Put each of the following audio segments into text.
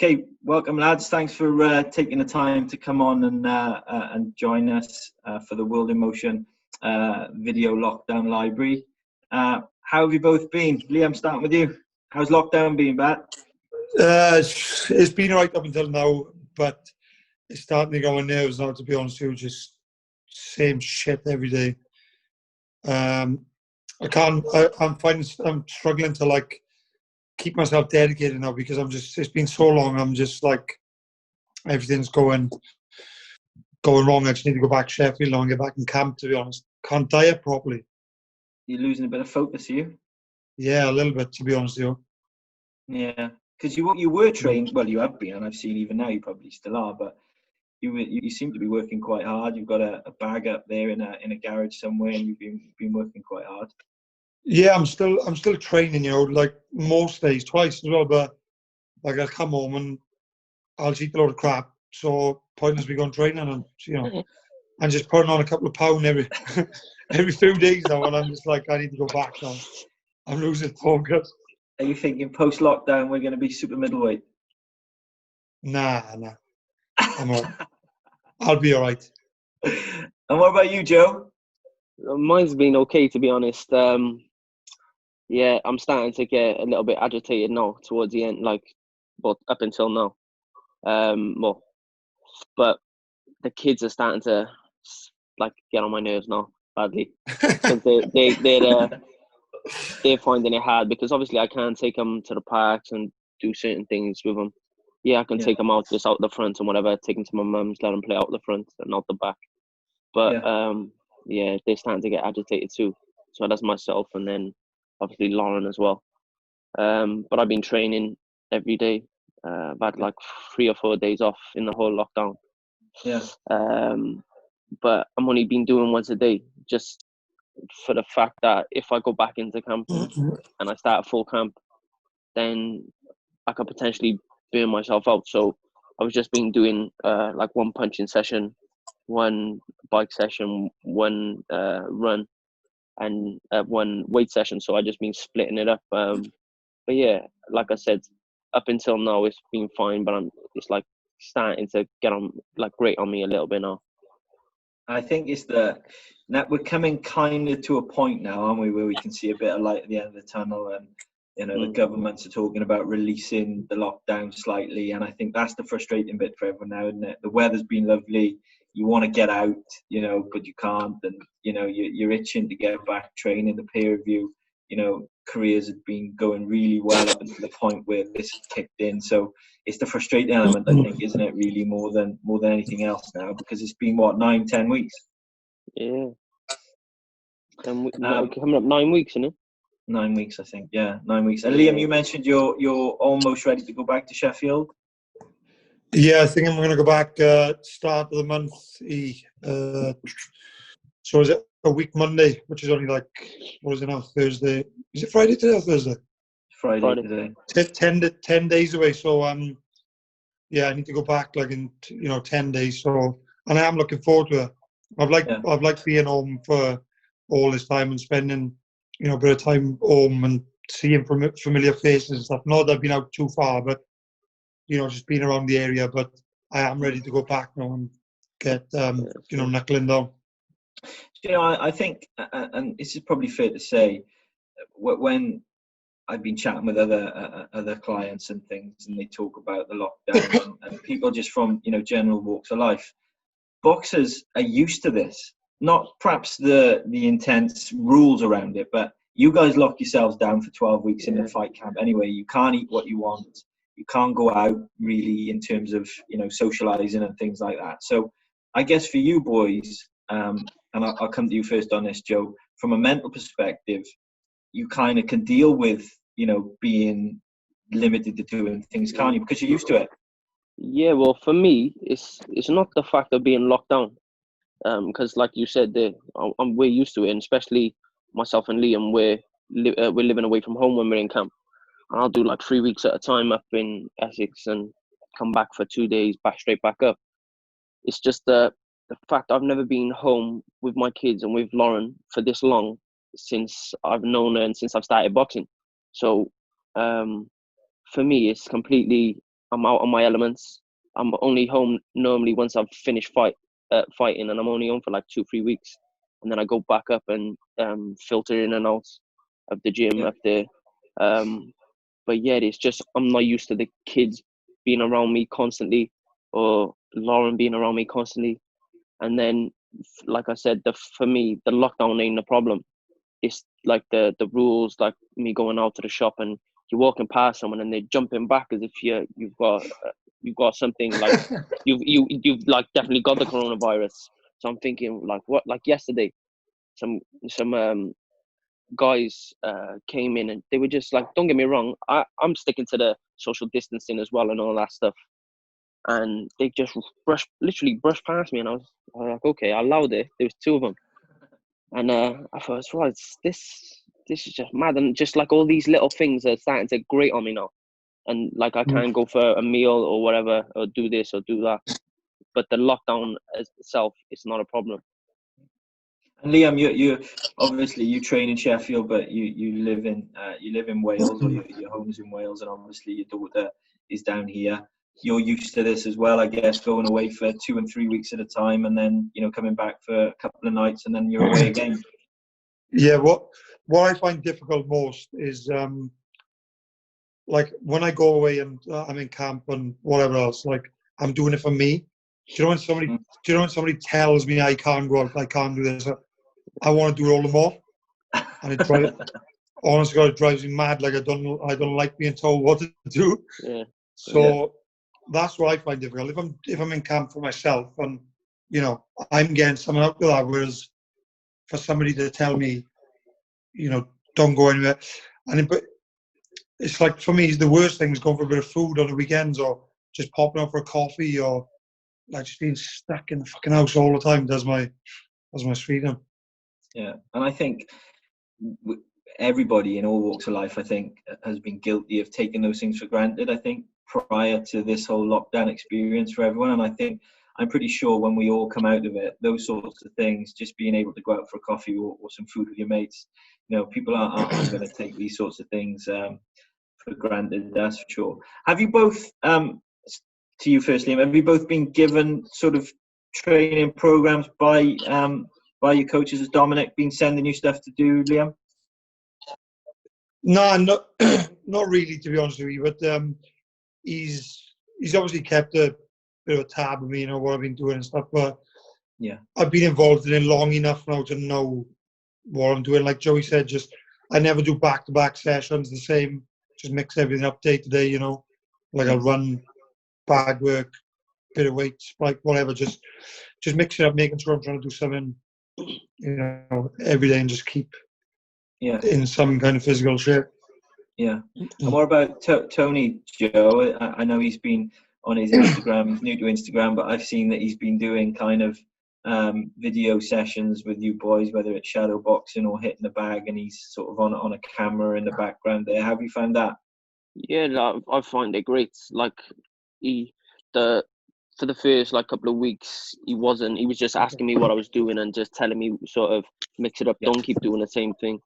Okay, welcome lads. Thanks for taking the time to come on and join us for the World in Motion video lockdown library. How have you both been? Liam, starting with you. How's lockdown been, Bat? It's been right up until now, but it's starting to go on nerves now, to be honest with you. Just same shit every day. I'm struggling to keep myself dedicated now because it's been so long. I'm just everything's going wrong. I just need to go back to Sheffield and get back in camp, to be honest. Can't diet properly. You're losing a bit of focus, are you? Yeah, a little bit, to be honest with you. Yeah, because you were trained. Well, you have been, and I've seen even now you probably still are. But you seem to be working quite hard. You've got a bag up there in a garage somewhere, and you've been working quite hard. Yeah, I'm still training. Like most days, twice as well. But I'll come home and I'll eat a load of crap. So pointless me going training and and just putting on a couple of pounds every few days now, and I'm just like, I need to go back now. I'm losing focus. Are you thinking post-lockdown we're going to be super middleweight? Nah. I'm all right. I'll be all right. And what about you, Joe? Mine's been okay, to be honest. Yeah, I'm starting to get a little bit agitated now towards the end, but up until now. But the kids are starting to get on my nerves now badly because they're finding it hard because obviously I can't take them to the parks and do certain things with them. Yeah, I can take them out just out the front and whatever, take them to my mum's, let them play out the front and out the back. But they're starting to get agitated too. So that's myself and then obviously Lauren as well. But I've been training every day. I've had 3 or 4 days off in the whole lockdown. Yeah. But I'm only been doing once a day, just for the fact that if I go back into camp and I start a full camp, then I could potentially burn myself out. So I was just been doing one punching session, one bike session, one run, and one weight session. So I just been splitting it up. But yeah, like I said, up until now it's been fine, but it's starting to get on grate on me a little bit now. I think it's that we're coming kind of to a point now, aren't we, where we can see a bit of light at the end of the tunnel, and the governments are talking about releasing the lockdown slightly, and I think that's the frustrating bit for everyone now, isn't it? The weather's been lovely, you want to get out, but you can't, and you're itching to get back training. The peer review, careers have been going really well up until the point where this kicked in. So it's the frustrating element, I think, isn't it? Really, more than anything else now, because it's been 9-10 weeks. Yeah, coming up 9 weeks, isn't it? 9 weeks, I think. Yeah, 9 weeks. And Liam, you mentioned you're almost ready to go back to Sheffield. Yeah, I think I'm going to go back start of the month. So is it a week Monday, which is only what is it now, Thursday? Is it Friday today or Thursday? Friday today. 10 days away. So I need to go back in 10 days. So, and I am looking forward to it. I've liked being home for all this time and spending a bit of time home and seeing familiar faces and stuff. Not that I've been out too far, but just being around the area. But I am ready to go back now and get knuckling down. I think, and this is probably fair to say, when I've been chatting with other clients and things, and they talk about the lockdown and people just from general walks of life, boxers are used to this. Not perhaps the intense rules around it, but you guys lock yourselves down for 12 weeks in the fight camp anyway. You can't eat what you want. You can't go out really in terms of socializing and things like that. So I guess for you boys, and I'll come to you first on this, Joe, from a mental perspective, you kind of can deal with being limited to doing things, can't you? Because you're used to it. Yeah, well, for me, it's not the fact of being locked down, because like you said, we're used to it, and especially myself and Liam, we're living away from home when we're in camp. And I'll do 3 weeks at a time up in Essex and come back for 2 days, straight back up. It's just the fact I've never been home with my kids and with Lauren for this long since I've known her and since I've started boxing. So for me, it's completely I'm out on my elements. I'm only home normally once I've finished fighting, and I'm only home for like 2-3 weeks, and then I go back up and filter in and out of the gym up there. But yeah, it's just I'm not used to the kids being around me constantly, or Lauren being around me constantly. And then, like I said, for me, the lockdown ain't a problem. It's like the rules, like me going out to the shop and you're walking past someone and they're jumping back as if you've got something like you've like definitely got the coronavirus. So I'm thinking like what, like yesterday, some guys came in and they were just like, don't get me wrong, I'm sticking to the social distancing as well and all that stuff. And they just literally brushed past me, and I was like, okay, I allowed it. There was 2 of them, and I thought, right, this is just mad, and just like all these little things are starting to grate on me now, and like I can't go for a meal or whatever, or do this or do that. But the lockdown itself, it's not a problem. And Liam, you obviously you train in Sheffield, but you live in Wales, or your home is in Wales, and obviously your daughter is down here. You're used to this as well, I guess, going away for 2 and 3 weeks at a time, and then coming back for a couple of nights, and then you're away again. Yeah, what I find difficult most is like when I go away and I'm in camp and whatever else, like I'm doing it for me. Do you know when somebody tells me I can't go out, I can't do this, I want to do it all the more, and honestly, God, it drives me mad. Like I don't like being told what to do. Yeah. So that's what I find difficult. If I'm in camp for myself and I'm getting something out of that, whereas for somebody to tell me, don't go anywhere, but it's like for me, the worst thing is going for a bit of food on the weekends, or just popping out for a coffee, or like just being stuck in the fucking house all the time. Does my freedom. Yeah, and I think everybody in all walks of life, I think, has been guilty of taking those things for granted. I think prior to this whole lockdown experience for everyone, and I'm pretty sure when we all come out of it, those sorts of things, just being able to go out for a coffee or some food with your mates, people aren't going to take these sorts of things for granted. That's for sure. Have you both, to you firstly, have you both been given sort of training programs by your coaches? Has Dominic been sending you stuff to do, Liam? No, not really, to be honest with you. But he's obviously kept a bit of a tab of me, what I've been doing and stuff. But yeah, I've been involved in it long enough now to know what I'm doing. Like Joey said, I never do back-to-back sessions the same. Just mix everything up day to day. Like I'll run, bag work, bit of weight, spike, whatever. Just mix it up, making sure I'm trying to do something, every day, and just keep in some kind of physical shape. Yeah. And what about Tony, Joe? I know he's been on his Instagram. He's new to Instagram, but I've seen that he's been doing kind of video sessions with you boys, whether it's shadow boxing or hitting the bag, and he's sort of on a camera in the background there. How have you found that? Yeah, I find it great. Like for the first couple of weeks, he was just asking me what I was doing and just telling me sort of mix it up. Don't keep doing the same thing.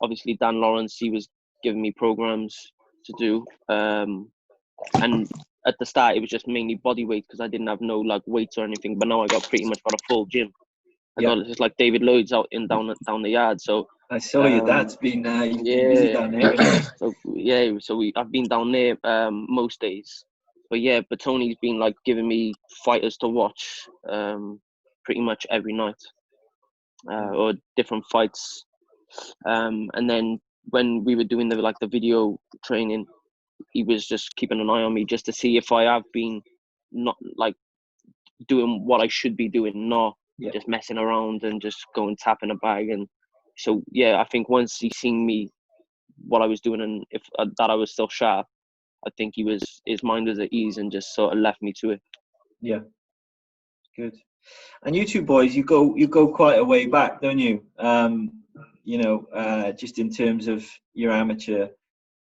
Obviously Dan Lawrence, he was giving me programs to do. And at the start, it was just mainly body weight because I didn't have no weights or anything. But now I pretty much got a full gym. I got just like David Lloyd's out down the yard. So I saw your dad's been busy down there. So I've been down there most days. But Tony's been giving me fighters to watch pretty much every night or different fights. And then when we were doing the video training, he was just keeping an eye on me just to see if I have been not doing what I should be doing, not just messing around and just going tapping a bag. And so I think once he seen me what I was doing and if that I was still sharp, I think his mind was at ease and just sort of left me to it. Yeah, good. And you two boys, you go quite a way back, don't you? Just in terms of your amateur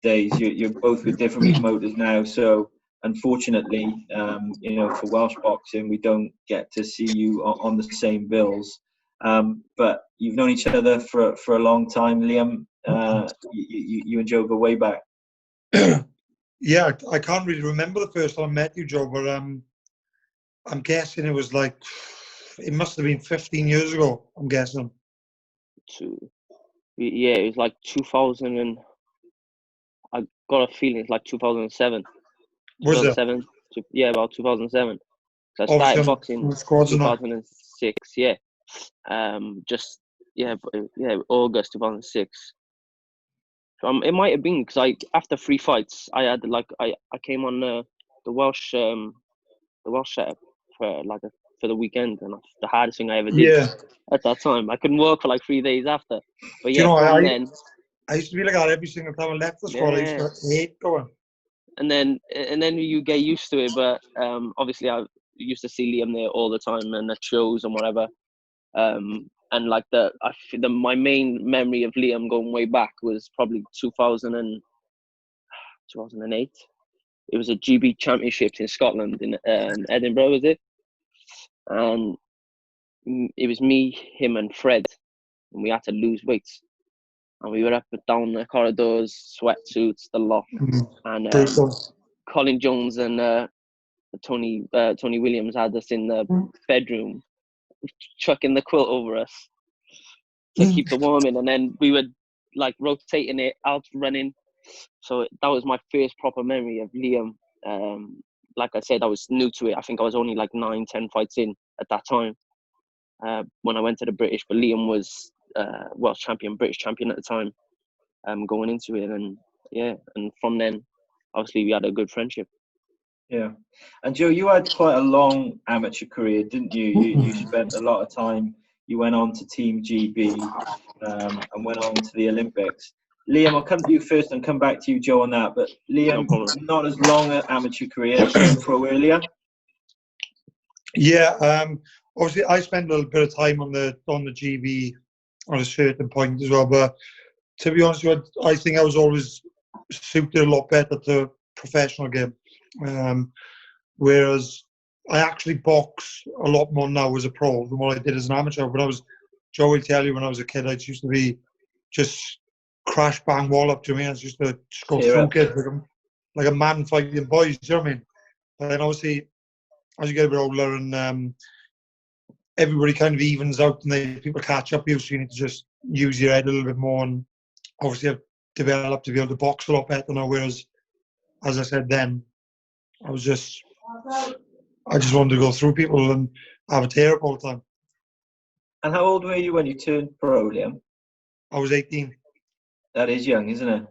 days, you're both with different promoters now. So unfortunately, for Welsh boxing, we don't get to see you on the same bills. But you've known each other for a long time, Liam. You and Joe go way back. Yeah, I can't really remember the first time I met you, Joe, but I'm guessing it was like, it must have been 15 years ago, I'm guessing. Yeah, it was like 2000 and I got a feeling it's like 2007. Was it? Yeah, about 2007. So I Obviously started on boxing the squads and that. 2006. Yeah, August 2006. So it might have been because after 3 fights I had I came on the Welsh setup for the weekend, and that's the hardest thing I ever did Yeah. at that time. I couldn't work for like 3 days after. But Do yeah, you know, from then, I used to be like that every single time I left the squad. I used yeah, to hate going. and then you get used to it. But obviously I used to see Liam there all the time and at shows and whatever. And like my main memory of Liam going way back was probably 2008. It was a GB Championships in Scotland in Edinburgh, was it? And it was me, him, and Fred, and we had to lose weights. And we were up and down the corridors, sweatsuits, the lot. And Colin Jones and Tony Williams had us in the bedroom, chucking the quilt over us to keep the warm in, and then we were like rotating it out, running. So that was my first proper memory of Liam. Like I said, I was new to it. I think I was only like 9-10 fights in at that time when I went to the British. But Liam was Welsh champion, British champion at the time, going into it. And yeah, and from then, obviously, we had a good friendship. Yeah. And Joe, you had quite a long amateur career, didn't you? You spent a lot of time. You went on to Team GB and went on to the Olympics. Liam, I'll come to you first and come back to you, Joe, on that. But Liam, No not as long an amateur career, turned pro earlier. Yeah, obviously I spent a little bit of time on the GB at a certain point as well. But to be honest with you, I think I was always suited a lot better to professional game. Whereas I actually box a lot more now as a pro than what I did as an amateur. Joe will tell you, when I was a kid, I used to be just crash bang wall up to me. I used to just go through kids like a man fighting boys. Do you know what I mean? But then obviously, as you get a bit older and everybody kind of evens out and people catch up you, so you need to just use your head a little bit more. And obviously, I've developed to be able to box a lot better now. Whereas, as I said then, I just wanted to go through people and have a tear up all the time. And how old were you when you turned pro, Liam? I was 18. That is young, isn't it?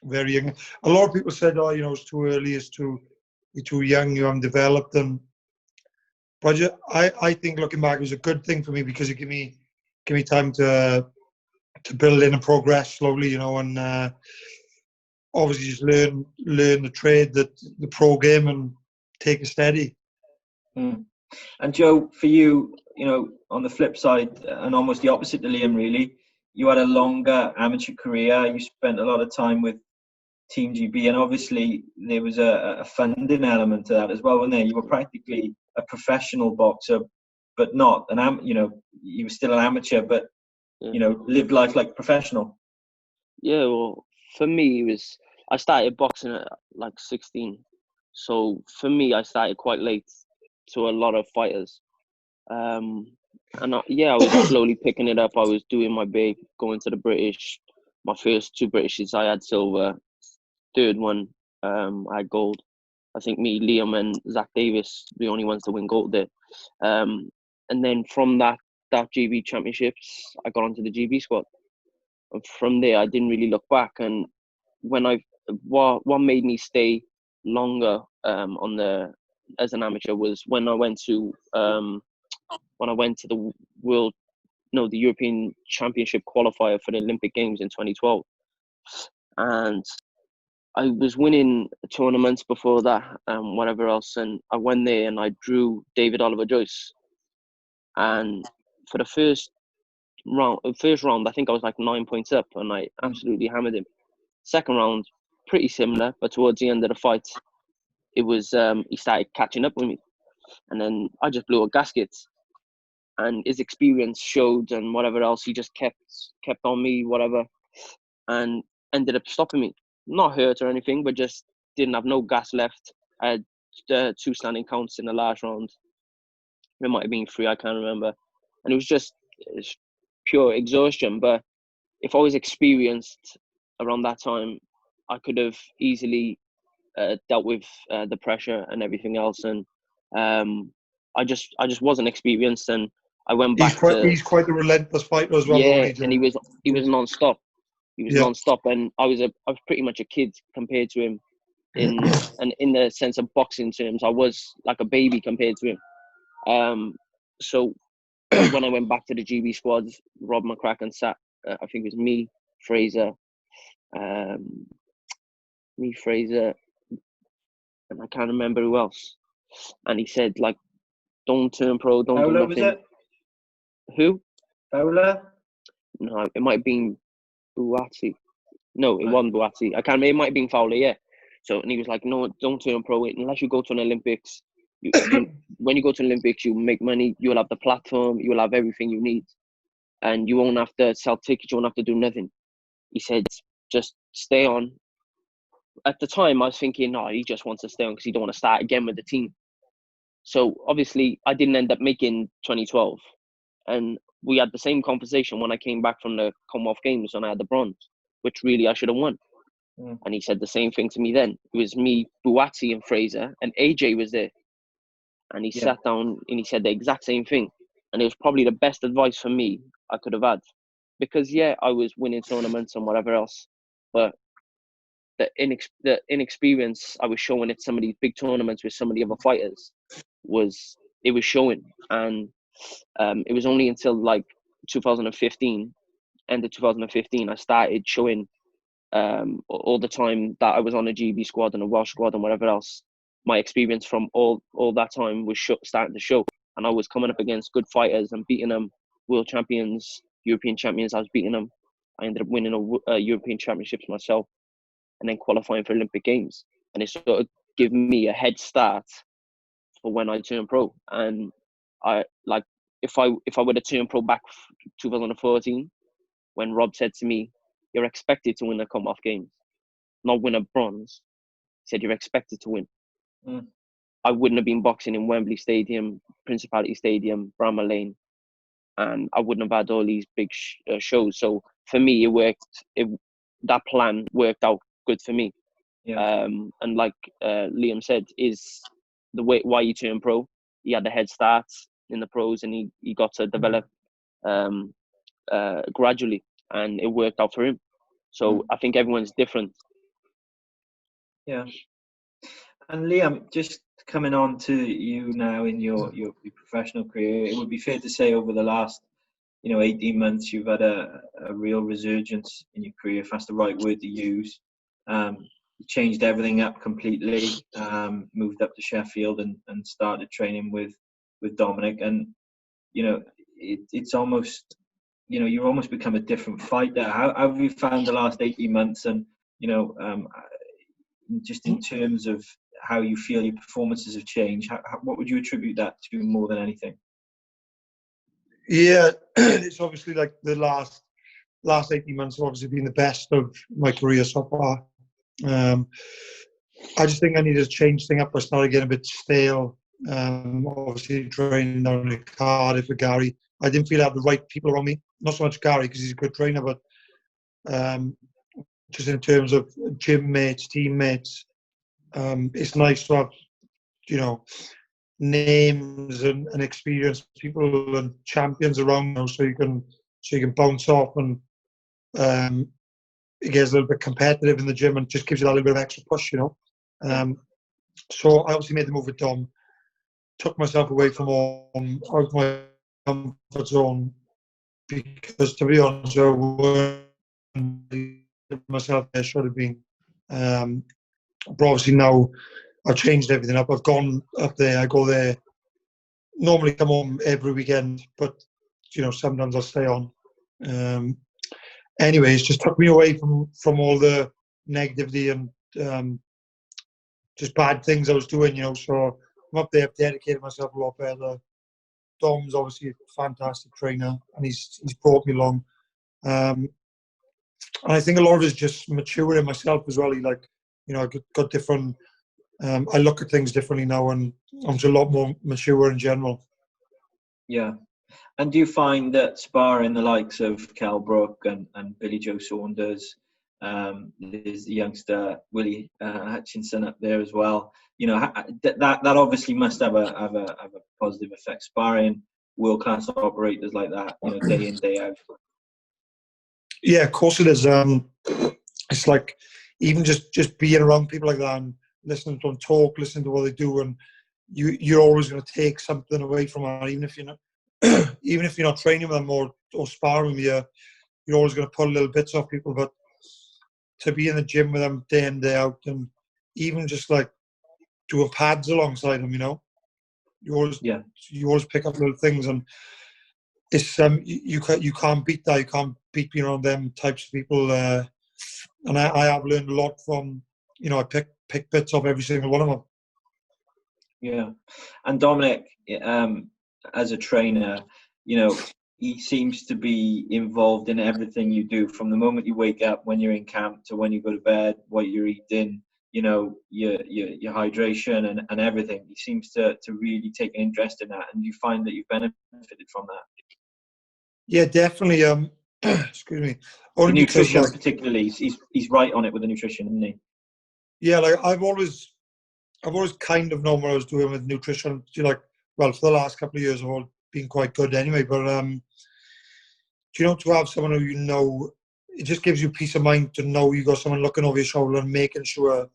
Very young. A lot of people said, "Oh, it's too early. You're too young. You haven't developed." But I think looking back, it was a good thing for me because it gave me time to build in and progress slowly, and obviously just learn the trade, the pro game, and take it steady. And Joe, for you, on the flip side, and almost the opposite to Liam, really, you had a longer amateur career. You spent a lot of time with Team GB, and obviously there was a funding element to that as well, wasn't there? You were practically a professional boxer, but not you were still an amateur, but lived life like a professional. Yeah, well, for me, I started boxing at like 16. So for me, I started quite late to a lot of fighters. I was slowly picking it up. I was doing my big, going to the British. My first 2 Britishes, I had silver. Third one, I had gold. I think me, Liam, and Zach Davis, the only ones to win gold there. And then from that GB Championships, I got onto the GB squad. And from there, I didn't really look back. And what made me stay longer as an amateur was when I went to the the European Championship qualifier for the Olympic Games in 2012, and I was winning tournaments before that and whatever else, and I went there and I drew David Oliver Joyce, and for the first round, I think I was like 9 points up, and I absolutely hammered him. Second round, pretty similar, but towards the end of the fight, it was he started catching up with me, and then I just blew a gasket. And his experience showed, and whatever else, he just kept on me, whatever, and ended up stopping me. Not hurt or anything, but just didn't have no gas left. I had 2 standing counts in the last round. It might have been 3, I can't remember. And it's pure exhaustion. But if I was experienced around that time, I could have easily dealt with the pressure and everything else. And I just wasn't experienced, and I went back he's quite a relentless fighter as well. Yeah, and he was non-stop. He was non-stop, and I was pretty much a kid compared to him. In the sense of boxing terms, I was like a baby compared to him. So when I went back to the GB squads, Rob McCracken sat. I think it was me, Fraser, and I can't remember who else. And he said, like, don't turn pro, don't do nothing. Was it? Who? Fowler? No, it might have been Buatsi. No, it wasn't Buatsi. I can't remember. It might have been Fowler, yeah. So, and he was like, no, don't turn pro unless you go to an Olympics. When you go to an Olympics, you make money, you'll have the platform, you'll have everything you need. And you won't have to sell tickets, you won't have to do nothing. He said, just stay on. At the time, I was thinking, no, he just wants to stay on because he don't want to start again with the team. So, obviously, I didn't end up making 2012. And we had the same conversation when I came back from the Commonwealth Games when I had the bronze, which really I should have won. And he said the same thing to me then. It was me, Buatsi and Fraser, and AJ was there. And he sat down and he said the exact same thing. And it was probably the best advice for me I could have had. Because, I was winning tournaments and whatever else. But the inexperience I was showing at some of these big tournaments with some of the other fighters was showing. And it was only until like 2015, end of 2015, I started showing all the time that I was on a GB squad and a Welsh squad and whatever else. My experience from all that time was starting to show, and I was coming up against good fighters and beating them, world champions, European champions. I was beating them. I ended up winning a European championships myself, and then qualifying for Olympic Games. And it sort of gave me a head start for when I turned pro. And I like if I would have turned pro back 2014, when Rob said to me, "You're expected to win the Commonwealth Games, not win a bronze." He said, "You're expected to win." I wouldn't have been boxing in Wembley Stadium, Principality Stadium, Bramall Lane, and I wouldn't have had all these big shows. So for me, it worked. That plan worked out good for me. And like Liam said, is the way why he turned pro. He had the head start in the pros, and he got to develop gradually, and it worked out for him. So I think everyone's different. Yeah. And Liam, just coming on to you now in your professional career, it would be fair to say over the last 18 months you've had a real resurgence in your career, if that's the right word to use. You changed everything up completely, moved up to Sheffield and started training with Dominic, and it's almost you've almost become a different fighter. How have you found the last 18 months, and just in terms of how you feel your performances have changed, what would you attribute that to more than anything? Yeah, it's obviously like the last 18 months have obviously been the best of my career so far. I just think I need to change things up. I started getting a bit stale. Obviously training down in Cardiff with Gary. I didn't feel I had the right people around me. Not so much Gary because he's a good trainer, but just in terms of gym mates, teammates, it's nice to have, names and experienced people and champions around you, so you can bounce off, and it gets a little bit competitive in the gym and just gives you that little bit of extra push, So I obviously made the move with Dom, took myself away from home, out of my comfort zone, because to be honest, I weren't myself there should have been. But obviously now I've changed everything up. I've gone up there. I go there. Normally come home every weekend, but sometimes I'll stay on. Anyway, it's just took me away from all the negativity and just bad things I was doing. So I'm up there, I've dedicated myself a lot better. Dom's obviously a fantastic trainer, and he's brought me along. And I think a lot of it is just maturing myself as well. I got different. I look at things differently now, and I'm just a lot more mature in general. Yeah. And do you find that sparring the likes of Cal Brook and Billy Joe Saunders, there's the youngster Willie Hutchinson up there as well. That obviously must have a positive effect. Sparring world class operators like that, day in day out. Yeah, of course it is. It's like even just being around people like that and listening to them talk, listening to what they do, and you're always going to take something away from it, even if you're not. Even if you're not training with them or sparring with them, you're always going to pull little bits off people. But to be in the gym with them day in, day out, and even just like doing pads alongside them, you always pick up little things, and it's you can't beat that. You can't beat being around them types of people. And I have learned a lot from, I pick bits off every single one of them. Yeah, and Dominic, as a trainer, he seems to be involved in everything you do, from the moment you wake up, when you're in camp, to when you go to bed, what you're eating, your hydration and everything. He seems to really take an interest in that, and you find that you've benefited from that. Yeah, definitely. Excuse me. Only the nutrition, because, particularly, he's right on it with the nutrition, isn't he? Yeah, like I've always kind of known what I was doing with nutrition. For the last couple of years, I've all been quite good anyway. But to have someone who it just gives you peace of mind to know you got someone looking over your shoulder and making sure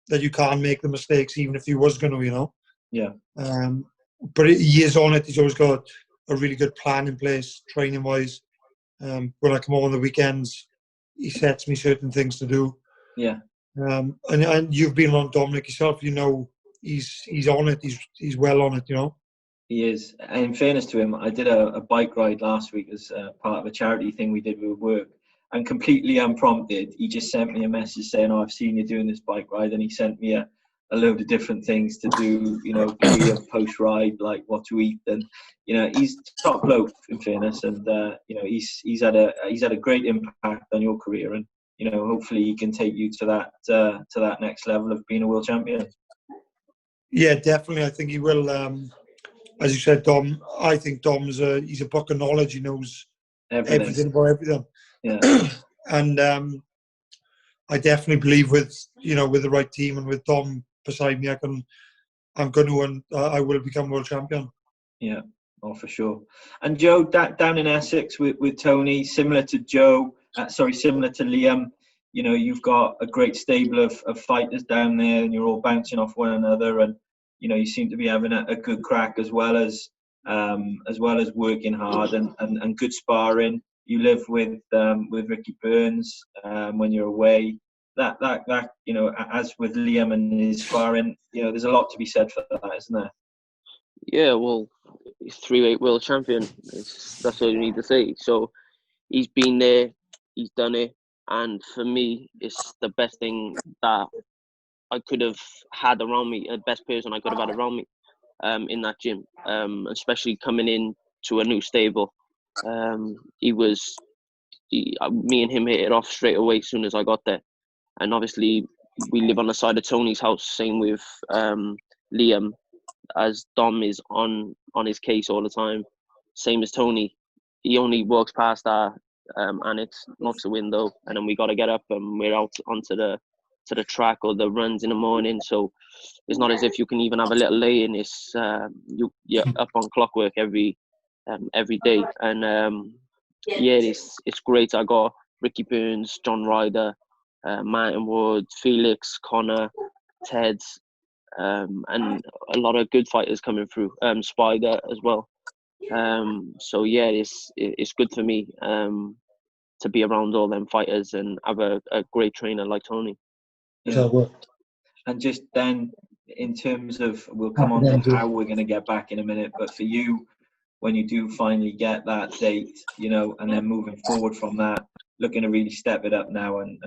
that you can't make the mistakes, even if you was going to, Yeah. But he is on it. He's always got a really good plan in place, training wise. When I come home on the weekends, he sets me certain things to do. Yeah. And you've been on Dominic yourself. He's on it. He's well on it. He is. And in fairness to him, I did a bike ride last week as part of a charity thing we did with work, and completely unprompted, he just sent me a message saying, "Oh, I've seen you doing this bike ride," and he sent me a load of different things to do, pre and post ride, like what to eat, and he's top bloke in fairness, and he's had a great impact on your career, and hopefully he can take you to that next level of being a world champion. Yeah, definitely. I think he will. As you said, Dom, I think Dom's he's a book of knowledge. He knows everything about everything. Yeah. And I definitely believe with the right team and with Dom beside me, I'm going to, and I will become world champion. Yeah, oh, for sure. And Joe, down in Essex with Tony, similar to Liam, you've got a great stable of fighters down there, and you're all bouncing off one another, and you seem to be having a good crack as well as working hard and good sparring. You live with Ricky Burns when you're away. That as with Liam and his sparring, there's a lot to be said for that, isn't there? Yeah, well, he's 3-weight world champion. That's all you need to say. So he's been there, he's done it, and for me, it's the best thing that I could have had around me, the best person I could have had around me in that gym, especially coming in to a new stable. Me and him hit it off straight away as soon as I got there. And obviously, we live on the side of Tony's house, same with Liam, as Dom is on his case all the time. Same as Tony. He only walks past our annex, knocks the window, and then we got to get up and we're out onto the track or the runs in the morning. So it's not as if you can even have a little lay-in. It's you're up on clockwork every day. And it's great. I got Ricky Burns, John Ryder, Martin Wood, Felix, Connor, Ted, and a lot of good fighters coming through. Spider as well. So yeah, it's good for me to be around all them fighters and have a great trainer like Tony. Yeah. And just then, in terms of, we'll come on to how we're going to get back in a minute, but for you, when you do finally get that date, and then moving forward from that, looking to really step it up now and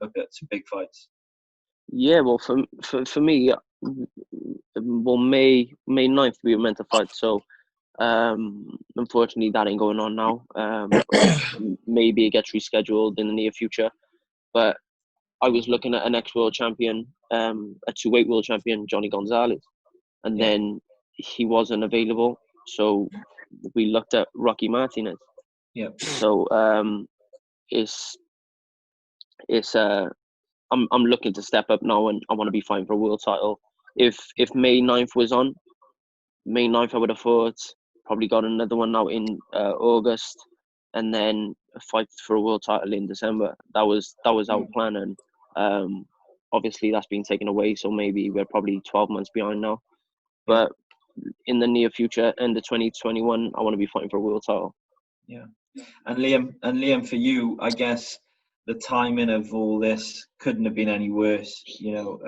look at some big fights. Yeah, well, for me, May 9th we were meant to fight, so unfortunately that ain't going on now. Maybe it gets rescheduled in the near future, but I was looking at an ex-world champion, a 2-weight world champion, Johnny Gonzalez, and then he wasn't available, so we looked at Rocky Martinez. Yeah. So I'm looking to step up now, and I want to be fighting for a world title. If May 9th was on, May 9th, I would have thought probably got another one now in August, and then a fight for a world title in December. That was our plan, and obviously that's been taken away. So maybe we're probably 12 months behind now. But in the near future, end of 2021, I want to be fighting for a world title. Yeah, and Liam, for you, I guess the timing of all this couldn't have been any worse. You know,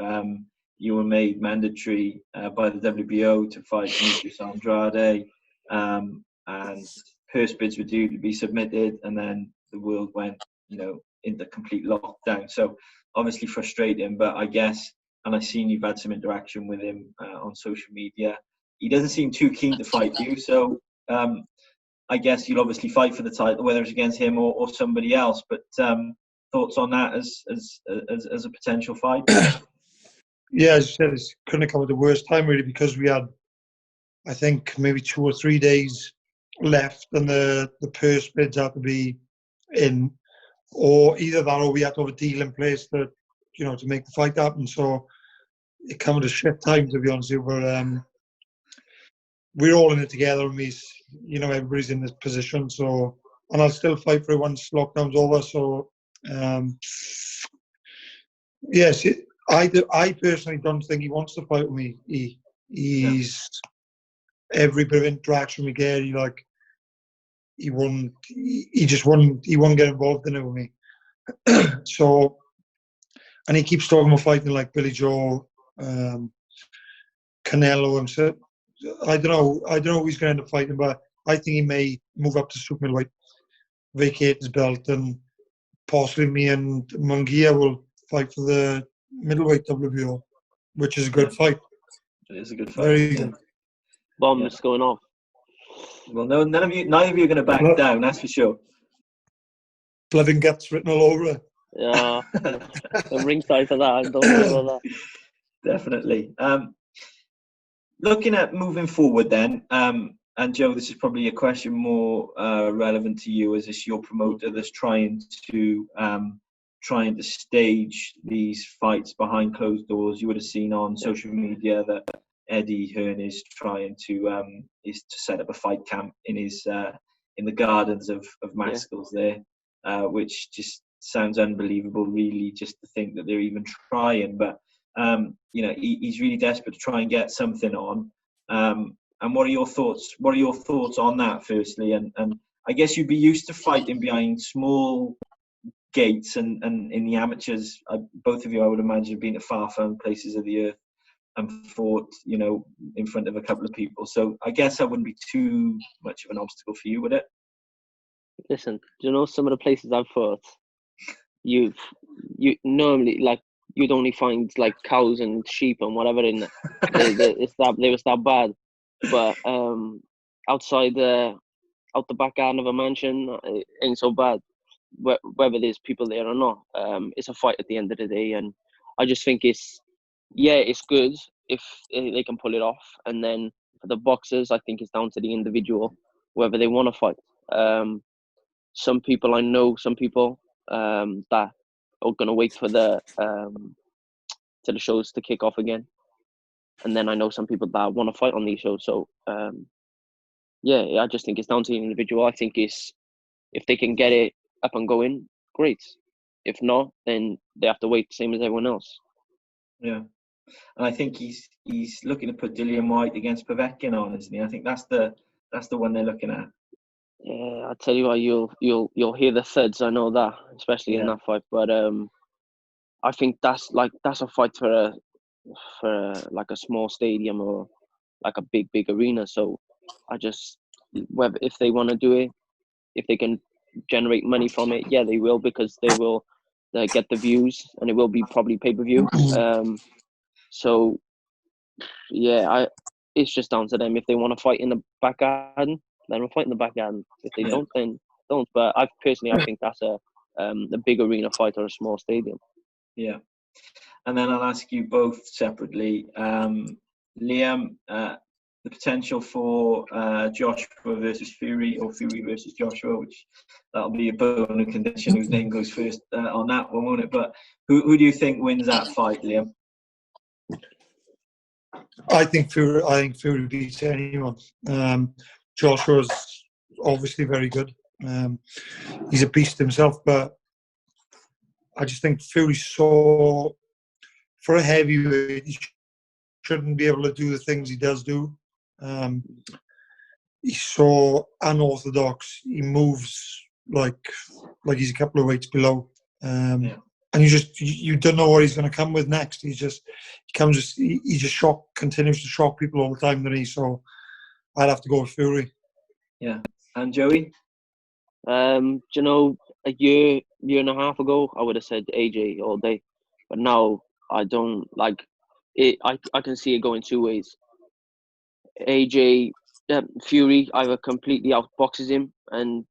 you were made mandatory by the WBO to fight Demetrius Andrade, and purse bids were due to be submitted, and then the world went, you know, into complete lockdown. So obviously frustrating, but I guess, and I've seen you've had some interaction with him on social media. He doesn't seem too keen to fight you, so I guess you'll obviously fight for the title, whether it's against him or somebody else. But thoughts on that as a potential fight? Yeah, as you said, it couldn't have come at the worst time, really, because we had, I think, maybe 2 or 3 days left, and the purse bids had to be in, or either that, or we had to have a deal in place to, you know, to make the fight happen. So it came at a shit time, to be honest with you. But we're all in it together, and you know, everybody's in this position. So, and I'll still fight for it once lockdown's over. So, yes, I personally don't think he wants to fight with me. He's every bit of interaction we get, he just wouldn't get involved in it with me. So, and he keeps talking about fighting like Billy Joe, Canelo, and so I don't know who he's going to end up fighting, but I think he may move up to super middleweight, vacate his belt, and possibly me and Munguia will fight for the middleweight WBO, which is a good fight. It is a good fight. Very good. Bombs going off. Well, neither of you are going to back down, that's for sure. Blood and guts written all over it. Yeah, I'm ringside for that. I don't know about that. Definitely. Looking at moving forward then, and Joe, this is probably a question more relevant to you, as it's your promoter that's trying to stage these fights behind closed doors. You would have seen on social media that Eddie Hearn is trying to set up a fight camp in the gardens of Maskell's there, which just sounds unbelievable, really, just to think that they're even trying. But you know, he's really desperate to try and get something on. And what are your thoughts? What are your thoughts on that, firstly? And I guess you'd be used to fighting behind small gates and in the amateurs. Both of you, I would imagine, have been at far-flung places of the earth and fought, you know, in front of a couple of people. So I guess that wouldn't be too much of an obstacle for you, would it? Listen, do you know some of the places I've fought? You normally, like, you'd only find like cows and sheep and whatever in there. They was that bad. But out the back garden of a mansion, it ain't so bad. Whether there's people there or not, it's a fight at the end of the day, and I just think it's good if they can pull it off. And then for the boxers, I think it's down to the individual whether they want to fight. Some people that are gonna wait for the shows to kick off again, and then I know some people that want to fight on these shows. So I just think it's down to the individual. I think it's, if they can get it up and going, great. If not, then they have to wait, same as everyone else. Yeah, and I think he's looking to put Dillian White against Povetkin on, isn't he? I think that's the one they're looking at. Yeah, I tell you what, you'll hear the thuds. I know that, especially in that fight. But I think that's a fight for like a small stadium or like a big arena. So I just, whether if they want to do it, if they can generate money from it, yeah, they will, because they will get the views, and it will be probably pay-per-view. So yeah, it's just down to them. If they want to fight in the back garden, then we'll fight in the back garden. If they don't, then don't. But I think that's a big arena fight or a small stadium. Yeah. And then I'll ask you both separately. Liam, the potential for Joshua versus Fury, or Fury versus Joshua, which that'll be a bone of contention whose name goes first on that one, won't it? But who do you think wins that fight, Liam? I think Fury beats anyone. Joshua's obviously very good. He's a beast himself, but I just think Fury's so, for a heavyweight, he shouldn't be able to do the things he does do. He's so unorthodox. He moves like he's a couple of weights below. And you don't know what he's going to come with next. He just continues to shock people all the time, doesn't he? So I'd have to go with Fury. Yeah. And Joey? Do you know, a year and a half ago, I would have said AJ all day, but now I don't like it. I can see it going two ways. AJ, Fury either completely outboxes him, and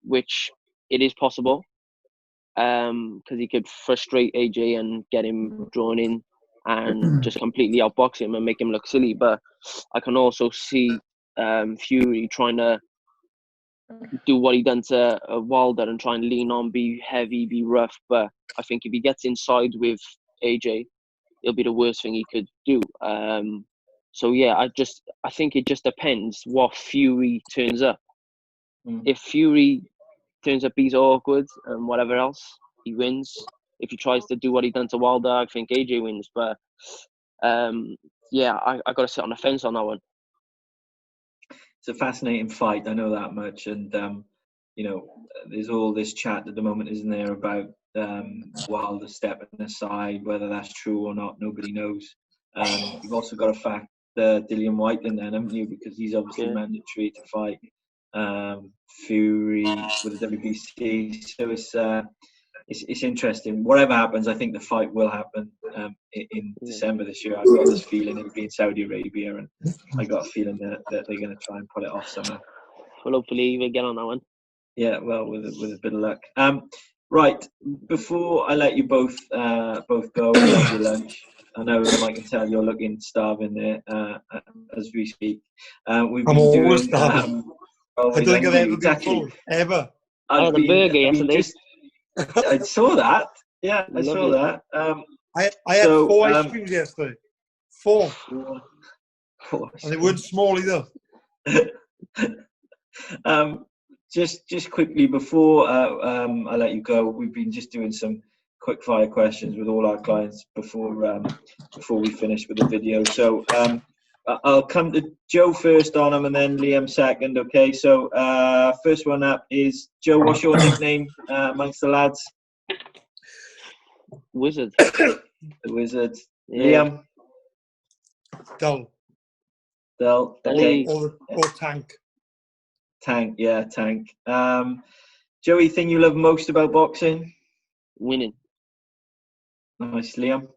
which it is possible, because he could frustrate AJ and get him drawn in and just completely outbox him and make him look silly. But I can also see Fury trying to do what he done to Wilder and try and lean on, be heavy, be rough. But I think if he gets inside with AJ, it'll be the worst thing he could do. So yeah, I think it just depends what Fury turns up. If Fury turns up, he's awkward and whatever else, he wins. If he tries to do what he done to Wilder, I think AJ wins. But yeah, I got to sit on the fence on that one. It's a fascinating fight, I know that much. And you know, there's all this chat at the moment, isn't there, about Wilder stepping aside. Whether that's true or not, nobody knows. You've also got to fact Dillian White in there, haven't you? Because he's obviously mandatory to fight Fury with the WBC. So it's interesting. Whatever happens, I think the fight will happen in December this year. I've got this feeling it'll be in Saudi Arabia, and I got a feeling that they're going to try and pull it off somehow. Well, hopefully we'll get on that one. Yeah, well, with a bit of luck. Right, before I let you both go and have your lunch, I know I can tell you're looking starving there as we speak. We've been doing. Starving. I don't think I've ever been full, ever. I had a burger yesterday. I saw that. Yeah, I saw that. I had 4 ice creams yesterday. 4. And they weren't small either. Just quickly before I let you go, we've been just doing some quick fire questions with all our clients before we finish with the video. So I'll come to Joe first on them, and then Liam second. Okay. So first one up is Joe. What's your nickname amongst the lads? Wizard. The Wizard. Yeah. Liam. Dull. Okay. Or Tank. Tank. Yeah, Tank. Joey, thing you love most about boxing? Winning. Nice. Liam.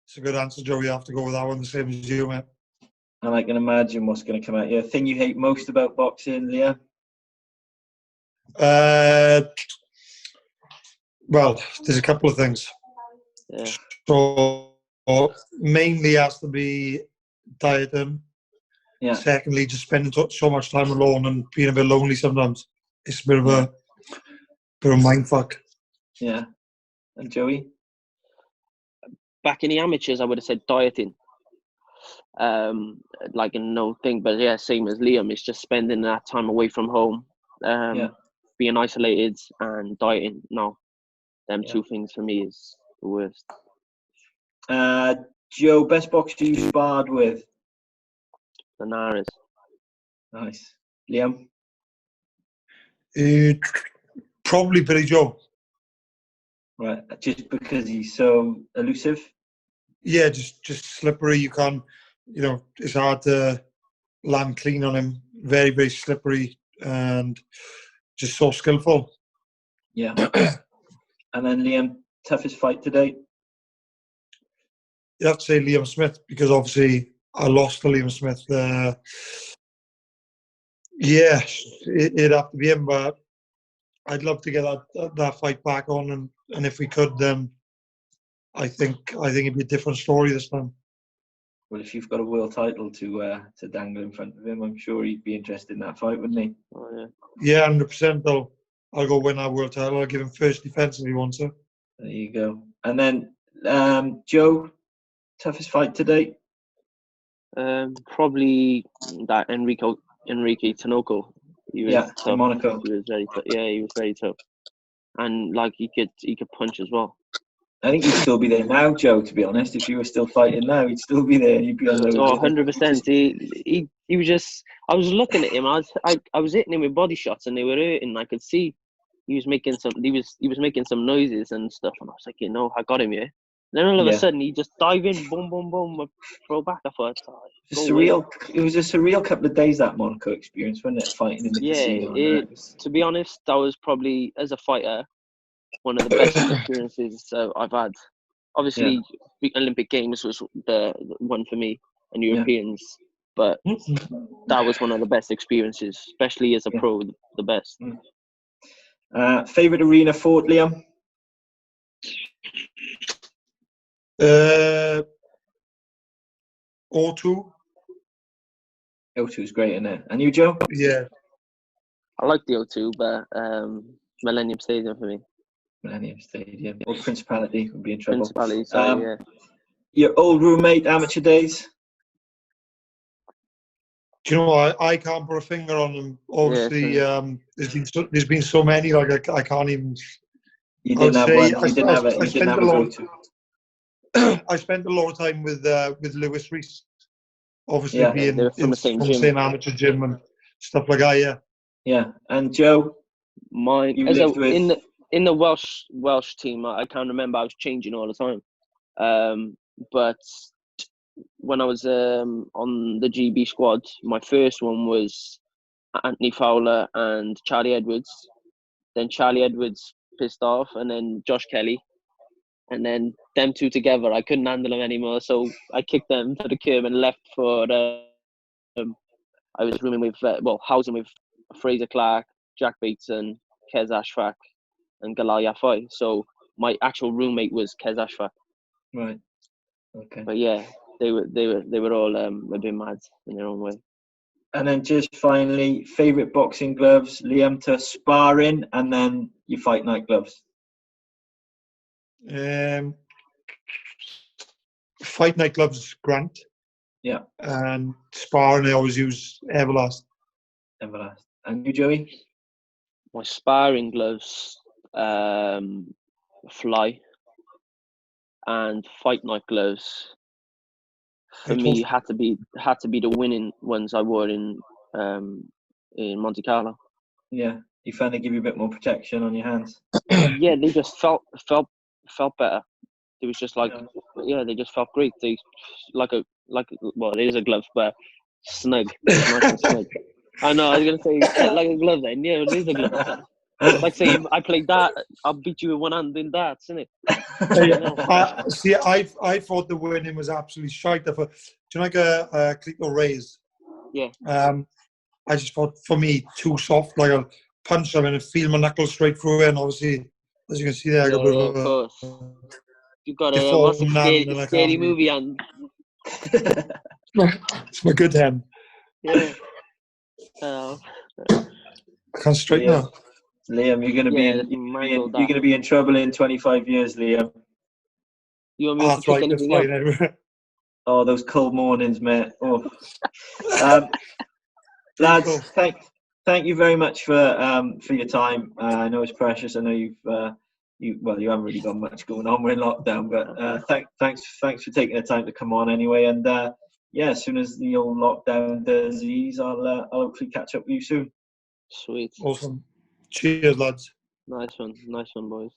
It's a good answer, Joe. You have to go with that one, the same as you, mate. And I can imagine what's going to come out here. Thing you hate most about boxing, Liam? Well, there's a couple of things. Yeah. So mainly has to be dieting. Yeah. Secondly, just spending so much time alone and being a bit lonely sometimes. It's a bit of a mind fuck. Yeah. And Joey? Back in the amateurs, I would have said dieting. Like a no thing, but yeah, same as Liam. It's just spending that time away from home, being isolated and dieting. No, them two things for me is the worst. Joe, best boxer you sparred with? Linares. Nice. Liam? Probably Billy Joe. Right, just because he's so elusive? Yeah, just slippery. You can't, it's hard to land clean on him. Very, very slippery and just so skillful. Yeah. And then Liam, toughest fight to date? You have to say Liam Smith, because obviously I lost to Liam Smith. Yeah, it'd have to be him, but I'd love to get that fight back on, and if we could, then I think it'd be a different story this time. Well, if you've got a world title to dangle in front of him, I'm sure he'd be interested in that fight, wouldn't he? Oh, yeah. Yeah, 100%. I'll go win that world title. I'll give him first defense if he wants it. There you go. And then Joe, toughest fight to date? Probably that Enrique Tinoco. He was tough. In Monaco. He was very tough. Yeah, he was very tough, and like he could punch as well. I think he'd still be there now, Joe. To be honest, if you were still fighting now, he'd still be there. He'd be on the. Oh, 100%. He was just. I was looking at him. I was hitting him with body shots, and they were hurting. I could see he was making some. He was making some noises and stuff, and I was like, I got him here. Then all of a sudden, he just dive in, boom, boom, boom, throw back. I thought, surreal. It was a surreal couple of days, that Monaco experience, wasn't it? Fighting in the casino. To be honest, that was probably, as a fighter, one of the best experiences I've had. Obviously, the Olympic Games was the one for me, and Europeans, but that was one of the best experiences, especially as a pro, the best. Favorite arena fort, Liam? O2. O2 is great, isn't it? And you, Joe? Yeah. I like the O2, but Millennium Stadium for me. Millennium Stadium. Or Principality would be in trouble. Principality, sorry, yeah. Your old roommate, amateur days? Do you know what? I can't put a finger on them. Obviously, there's been so many, like I can't even. You didn't have one. You didn't have a go-to. I spent a lot of time with Lewis Reese, obviously being from the same amateur gym and stuff like that. Yeah. Yeah, and Joe, in the Welsh team, I can't remember. I was changing all the time, but when I was on the GB squad, my first one was Anthony Fowler and Charlie Edwards. Then Charlie Edwards pissed off, and then Josh Kelly. And then them two together, I couldn't handle them anymore, so I kicked them to the curb and left for I was rooming with, housing with Fraser Clark, Jack Bateson, Kez Ashfaq, and Galal Yafai. So my actual roommate was Kez Ashfaq. Right. Okay. But yeah, they were all a bit mad in their own way. And then just finally, favorite boxing gloves, Liam, to spar in, and then your fight night gloves. Fight night gloves, Grant. Yeah. And sparring, I always use Everlast. And you, Joey? My sparring gloves, Fly. And fight night gloves, for me, had to be the winning ones I wore in Monte Carlo. Yeah. You found they give you a bit more protection on your hands? Yeah, they just felt better. It was just like, they just felt great. They it is a glove, but snug. Nice and snug. I know, I was going to say, like a glove then. Yeah, it is a glove. Like saying, I played that, I'll beat you with one hand in darts, isn't it? See, I thought the winning was absolutely shite. Do you like a Clito raise? Yeah. I just thought, for me, too soft. Like I'll punch them and feel my knuckles straight through it. And obviously, as you can see there, I got a bit of course. You've got a scary movie on. It's my good hand. Yeah. I can't straighten up. Liam, you're going to be in trouble in 25 years, Liam. You want me to pick anything up? Oh, those cold mornings, mate. Oh. Lads, thank you very much for your time. I know it's precious. I know you haven't really got much going on. We're in lockdown, but thanks for taking the time to come on anyway. And as soon as the old lockdown does ease, I'll hopefully catch up with you soon. Sweet. Awesome. Cheers, lads. Nice one, boys.